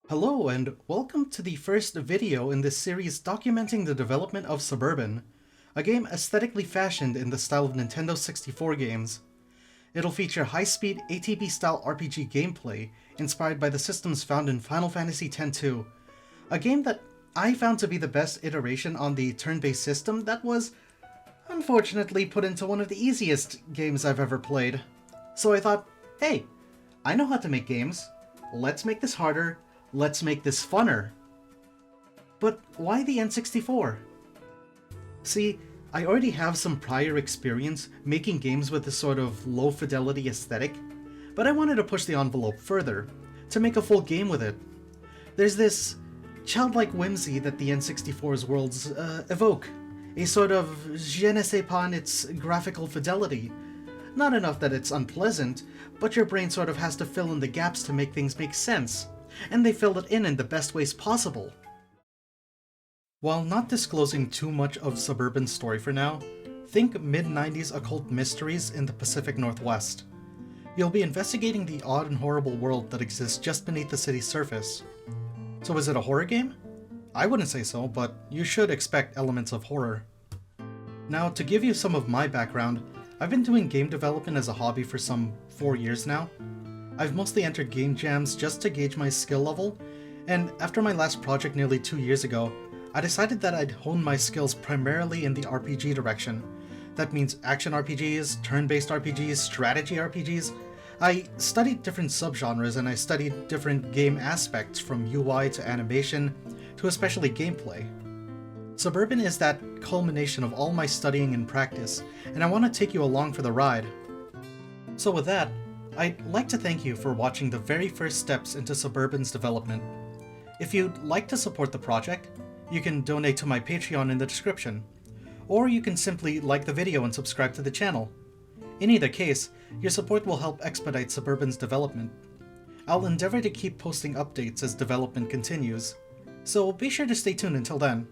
Hello and welcome to the first video in this series documenting the development of SubUrban, a game aesthetically fashioned in the style of Nintendo 64 games. It'll feature high-speed ATB-style RPG gameplay inspired by the systems found in Final Fantasy X-2, a game that I found to be the best iteration on the turn-based system that was, unfortunately, put into one of the easiest games I've ever played. So I thought, hey, I know how to make games, let's make this harder. Let's make this funner. But why the N64? See, I already have some prior experience making games with this sort of low-fidelity aesthetic, but I wanted to push the envelope further, to make a full game with it. There's this childlike whimsy that the N64's worlds evoke, a sort of je ne sais pas in its graphical fidelity. Not enough that it's unpleasant, but your brain sort of has to fill in the gaps to make things make sense. And they fill it in the best ways possible. While not disclosing too much of SubUrban's story for now, think mid-90s occult mysteries in the Pacific Northwest. You'll be investigating the odd and horrible world that exists just beneath the city's surface. So is it a horror game? I wouldn't say so, but you should expect elements of horror. Now, to give you some of my background, I've been doing game development as a hobby for some 4 years now. I've mostly entered game jams just to gauge my skill level, and after my last project nearly 2 years ago, I decided that I'd hone my skills primarily in the RPG direction. That means action RPGs, turn-based RPGs, strategy RPGs. I studied different subgenres and I studied different game aspects from UI to animation to especially gameplay. SubUrban is that culmination of all my studying and practice, and I want to take you along for the ride. So with that, I'd like to thank you for watching the very first steps into SubUrban's development. If you'd like to support the project, you can donate to my Patreon in the description, or you can simply like the video and subscribe to the channel. In either case, your support will help expedite SubUrban's development. I'll endeavor to keep posting updates as development continues, so be sure to stay tuned until then.